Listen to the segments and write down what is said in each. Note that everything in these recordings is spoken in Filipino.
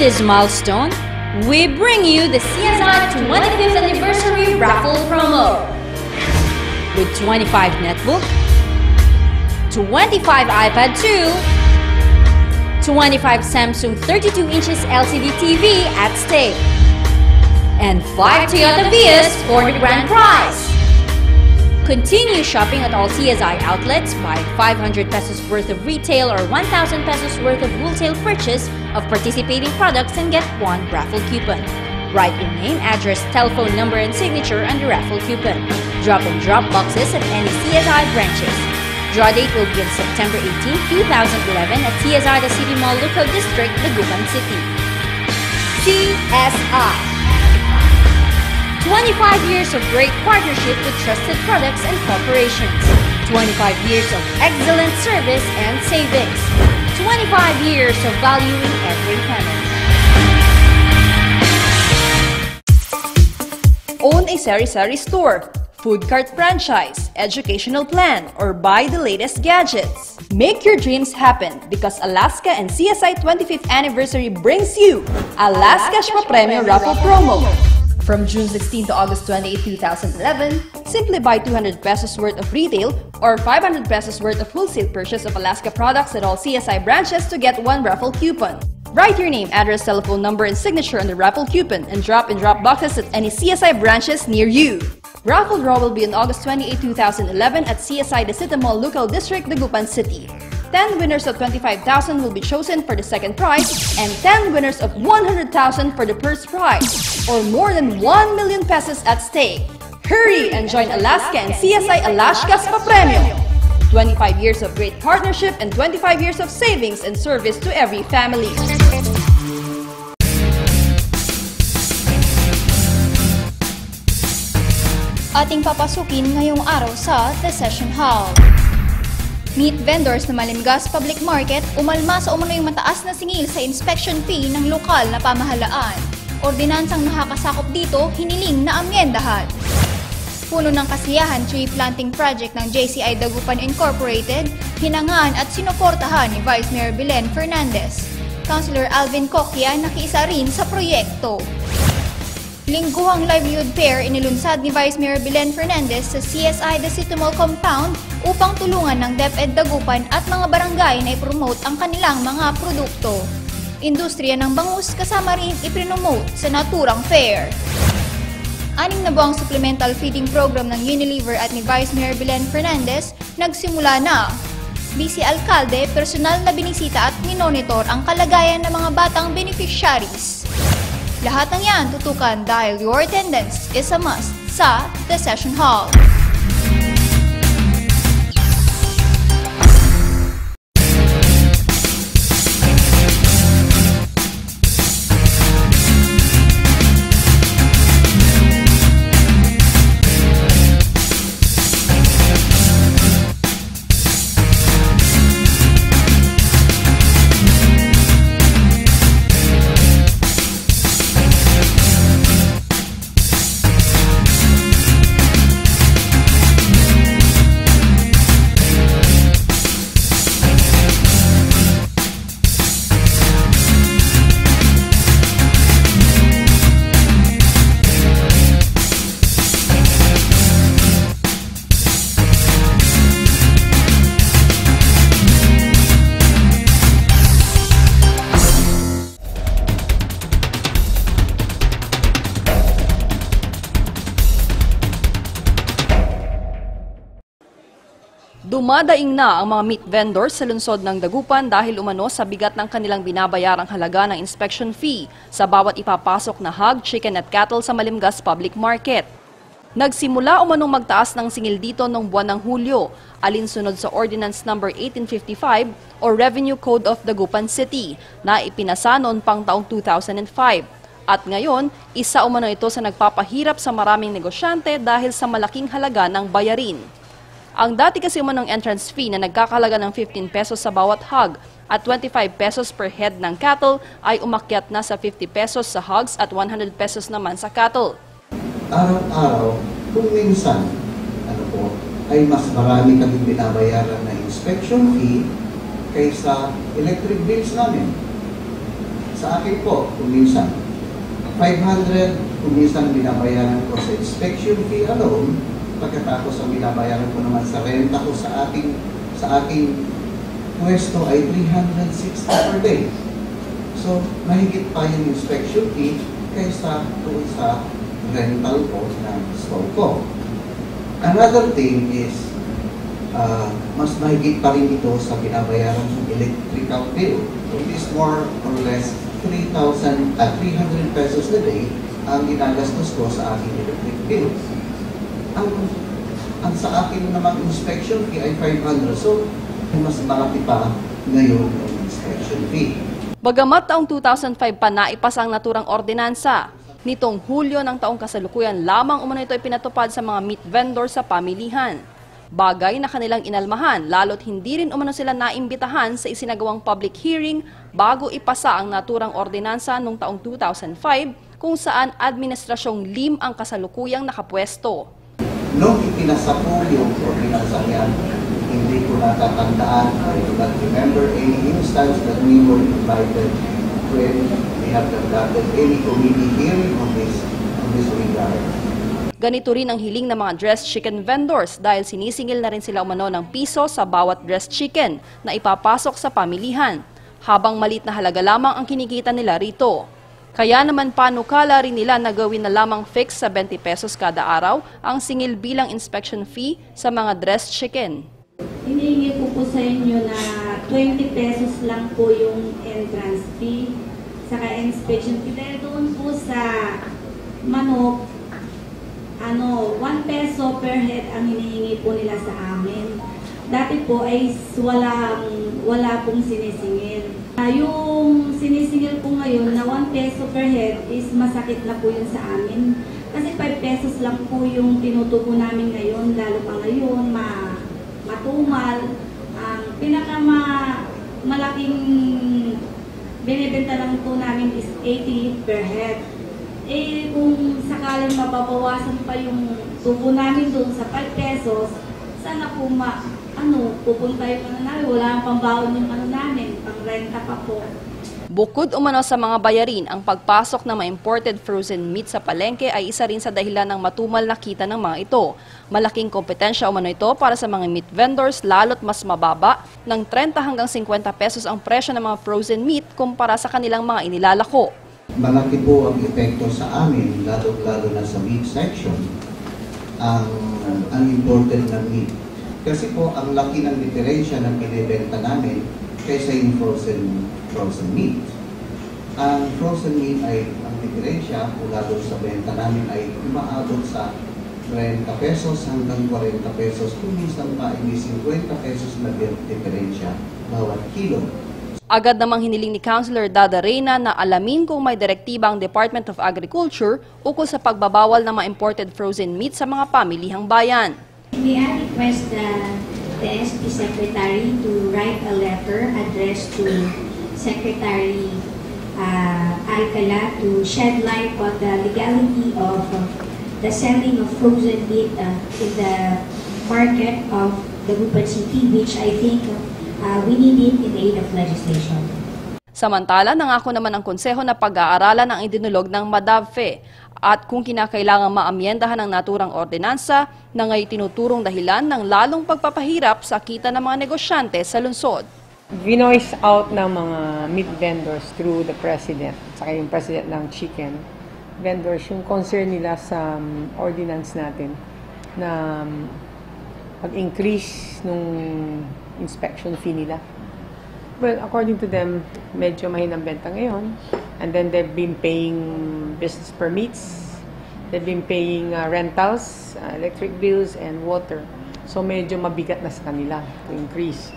this milestone, we bring you the CSI 25th Anniversary Raffle Promo. With 25 netbook, 25 iPad 2, 25 Samsung 32 inches LCD TV at stake, and 5 Toyota Vios for the grand prize. Continue shopping at all CSI outlets, buy 500 pesos worth of retail or 1,000 pesos worth of wholesale purchase of participating products and get one raffle coupon. Write your name, address, telephone number, and signature on the raffle coupon. Drop and drop boxes at any CSI branches. Draw date will be on September 18, 2011 at CSI The City Mall, Lucao District, Dagupan City. CSI. 25 years of great partnership with trusted products and corporations. 25 years of excellent service and savings. 25 years of valuing every penny. Own a sari-sari store, food cart franchise, educational plan, or buy the latest gadgets. Make your dreams happen because Alaska and CSI 25th Anniversary brings you Alaska's Papremyo Raffle Promo. From June 16 to August 28, 2011, simply buy 200 pesos worth of retail or 500 pesos worth of wholesale purchase of Alaska products at all CSI branches to get one raffle coupon. Write your name, address, telephone number, and signature on the raffle coupon and drop boxes at any CSI branches near you. Raffle draw will be on August 28, 2011 at CSI The City Mall, Lucao District, Dagupan City. 10 winners of 25,000 will be chosen for the second prize and 10 winners of 100,000 for the first prize, or more than 1 million pesos at stake. Hurry and join Alaska and CSI Alaska's Papremyo. 25 years of great partnership and 25 years of savings and service to every family. Ating papasukin ngayong araw sa The Session Hall. Meat vendors na Malimgas Public Market umalma sa umano yung mataas na singil sa inspection fee ng lokal na pamahalaan. Ordinansang nakakasakop dito, hiniling na amyendahan. Puno ng kasiyahan tree planting project ng JCI Dagupan Incorporated, hinangaan at sinuportahan ni Vice Mayor Belen Fernandez. Councilor Alvin Coquia nakiisa rin sa proyekto. Lingguhang livelihood fair inilunsad ni Vice Mayor Belen Fernandez sa CSI The City Mall Compound upang tulungan ng DepEd Dagupan at mga barangay na ipromote ang kanilang mga produkto. Industriya ng bangus kasama rin ipromote sa naturang fair. 6 na buwang supplemental feeding program ng Unilever at ni Vice Mayor Belen Fernandez nagsimula na. Busy Alcalde, personal na binisita at minonitor ang kalagayan ng mga batang beneficiaries. Lahat ng yan tutukan dahil your attendance is a must sa The Session Hall. Dumadaing na ang mga meat vendors sa lungsod ng Dagupan dahil umano sa bigat ng kanilang binabayarang halaga ng inspection fee sa bawat ipapasok na hog, chicken at cattle sa Malimgas Public Market. Nagsimula umanong magtaas ng singil dito noong buwan ng Hulyo, alinsunod sa Ordinance No. 1855 o Revenue Code of Dagupan City na ipinasa noon pang taong 2005. At ngayon, isa umano ito sa nagpapahirap sa maraming negosyante dahil sa malaking halaga ng bayarin. Ang dati kasi umanong entrance fee na nagkakalaga ng 15 pesos sa bawat hog at 25 pesos per head ng cattle ay umakyat na sa 50 pesos sa hogs at 100 pesos naman sa cattle. Araw-araw, kung minsan, ay mas marami kaming binabayaran na inspection fee kaysa electric bills namin. Sa akin po, kung minsan, 500 kung minsan binabayaran ko sa inspection fee alone, pagkatapos ang binabayaran ko naman sa renta ko sa aking pwesto ay 360 per day. So, mahigit pa yung inspection fee kaysa doon sa rental ko ng store ko. Another thing is, mas mahigit pa rin ito sa binabayaran ng electrical bill. So, it is more or less 300 pesos a day ang ginagastos ko sa aking electric bill. Ang sa akin naman inspection fee ay 500. So, mas malaki pa ngayon ang inspection fee. Bagamat taong 2005 pa naipasa ang naturang ordinansa, nitong Hulyo ng taong kasalukuyan lamang umano ito ipinatupad sa mga meat vendor sa pamilihan. Bagay na kanilang inalmahan lalo't hindi rin umano sila naimbitahan sa isinagawang public hearing bago ipasa ang naturang ordinansa noong taong 2005 kung saan administrasyong LIM ang kasalukuyang nakapwesto. Nung ipinasa po yung ordinansa niya, hindi ko natatandaan, I do not remember any instance that we were invited when we have conducted any committee hearing on this regard. Ganito rin ang hiling ng mga dressed chicken vendors dahil sinisingil na rin sila umano ng piso sa bawat dressed chicken na ipapasok sa pamilihan, habang maliit na halaga lamang ang kinikita nila rito. Kaya naman panukala rin nila na gawin na lamang fix sa 20 pesos kada araw ang singil bilang inspection fee sa mga dressed chicken. Hinihingi ko po sa inyo na 20 pesos lang po yung entrance fee, saka inspection fee. Dahil doon po sa manok, 1 peso per head ang hinihingi po nila sa amin. Dati po ay wala pong sinisingil. Yung sinisingil po ngayon na 1 peso per head is masakit na po yun sa amin. Kasi 5 pesos lang po yung tinutubo namin ngayon, lalo pa ngayon, matumal. Ang pinakamalaking binibenta lang po namin is 80 per head. Eh kung sakaling mababawasan pa yung tubo namin doon sa 5 pesos, sana po pupunta yung namin, wala ang pambaon yung namin, pang-renta pa po. Bukod umano sa mga bayarin, ang pagpasok ng mga imported frozen meat sa palengke ay isa rin sa dahilan ng matumal na kita ng mga ito. Malaking kompetensya umano ito para sa mga meat vendors lalo't mas mababa ng 30 hanggang 50 pesos ang presyo ng mga frozen meat kumpara sa kanilang mga inilalako. Malaki po ang epekto sa amin, lalo na sa meat section, ang imported na meat. Kasi po, ang laki ng diferensya ng binibenta namin kaysa yung frozen meat. Ang frozen meat ay, ang diferensya mula doon sa benta namin ay umaabot sa 30 pesos hanggang 40 pesos. Kung minsan pa, hindi 50 pesos na diferensya bawat kilo. Agad namang hiniling ni Councilor Dada Reyna na alamin kung may direktiba ang Department of Agriculture ukol sa pagbabawal ng mga imported frozen meat sa mga pamilihang bayan. May I request the SP Secretary to write a letter addressed to Secretary Alcala to shed light on the legality of the selling of frozen meat in the market of Dagupan City, which I think we need it in aid of legislation. Samantala, nangako naman ang konseho na pag-aaralan ang idinulog ng MADAVFE at kung kinakailangang maamyendahan ang naturang ordinansa na ngayon tinuturong dahilan ng lalong pagpapahirap sa kita ng mga negosyante sa lungsod. Vinoise out ng mga meat vendors through the President, saka yung President ng chicken vendors, yung concern nila sa ordinance natin na mag-increase nung inspection fee nila. Well, according to them, medyo mahinang benta ngayon. And then they've been paying business permits. They've been paying rentals, electric bills, and water. So medyo mabigat na sa kanila to increase.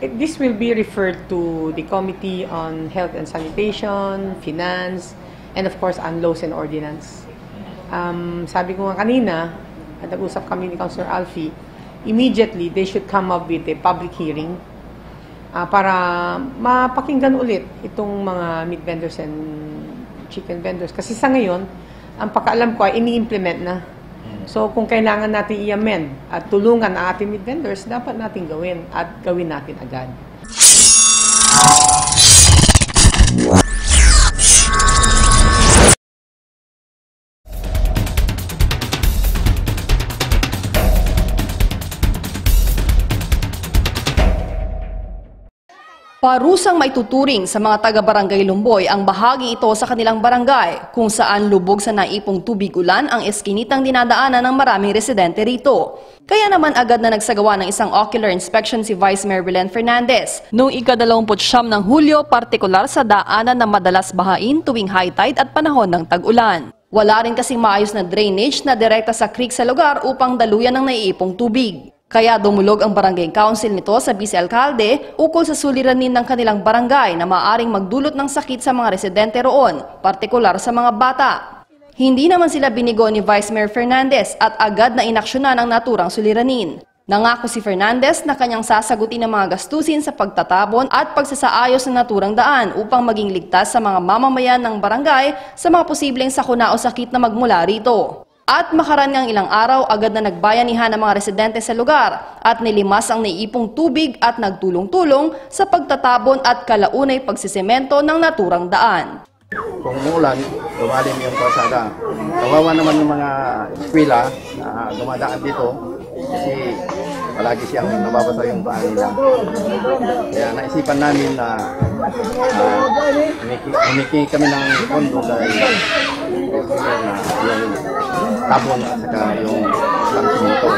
This will be referred to the Committee on Health and Sanitation, Finance, and of course, on Laws and Ordinance. Sabi ko nga kanina, at nag-usap kami ni Councilor Alfie, immediately they should come up with a public hearing para mapakinggan ulit itong mga meat vendors and chicken vendors. Kasi sa ngayon, ang pakaalam ko ay ini-implement na. So kung kailangan natin i-amend at tulungan ang ating meat vendors, dapat natin gawin at gawin natin agad. Parusang maituturing sa mga taga-barangay Lumboy ang bahagi ito sa kanilang barangay kung saan lubog sa naipong tubig ulan ang eskinitang dinadaanan ng maraming residente rito. Kaya naman agad na nagsagawa ng isang ocular inspection si Vice Mayor Belen Fernandez noong ika-29 ng Hulyo, partikular sa daanan na madalas bahain tuwing high tide at panahon ng tag-ulan. Wala rin kasing maayos na drainage na direkta sa creek sa lugar upang daluyan ng naiipong tubig. Kaya dumulog ang barangay council nito sa vice-alkalde ukol sa suliranin ng kanilang barangay na maaring magdulot ng sakit sa mga residente roon, partikular sa mga bata. Hindi naman sila binigo ni Vice Mayor Fernandez at agad na inaksyonan ang naturang suliranin. Nangako si Fernandez na kanyang sasagutin ang mga gastusin sa pagtatabon at pagsasaayos ng naturang daan upang maging ligtas sa mga mamamayan ng barangay sa mga posibleng sakuna o sakit na magmula rito. At makarangang ilang araw, agad na nagbayanihan ang mga residente sa lugar at nilimas ang naiipong tubig at nagtulong-tulong sa pagtatabon at kalaunay pagsisemento ng naturang daan. Kung umuulan, lumalim yung kalsada. Kawawa naman yung mga eskwela na dumadaan dito kasi palagi siyang nababasa yung paa nila. Kaya naisipan namin na humingi kami ng pondo dahil na yung tabon at saka yung pangsiminto.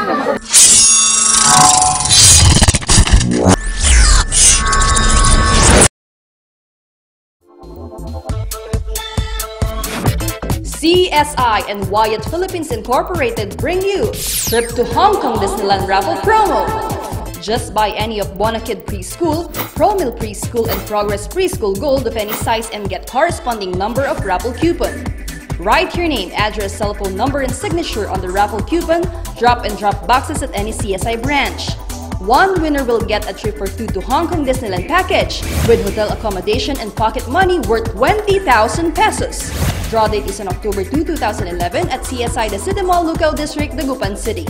CSI and Wyatt Philippines Incorporated bring you Trip to Hong Kong Disneyland Raffle Promo. Just buy any of Bonakid Preschool, ProMill Preschool, and Progress Preschool Gold of any size and get corresponding number of raffle coupon. Write your name, address, cell phone number, and signature on the raffle coupon. Drop and drop boxes at any CSI branch. One winner will get a trip for two to Hong Kong Disneyland package with hotel accommodation and pocket money worth 20,000 pesos. Draw date is on October 2, 2011 at CSI The City Mall, Lucao District, Dagupan City.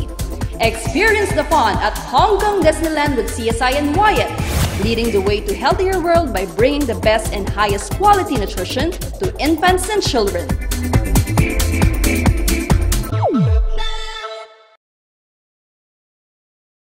Experience the fun at Hong Kong Disneyland with CSI and Wyatt, leading the way to healthier world by bringing the best and highest quality nutrition to infants and children.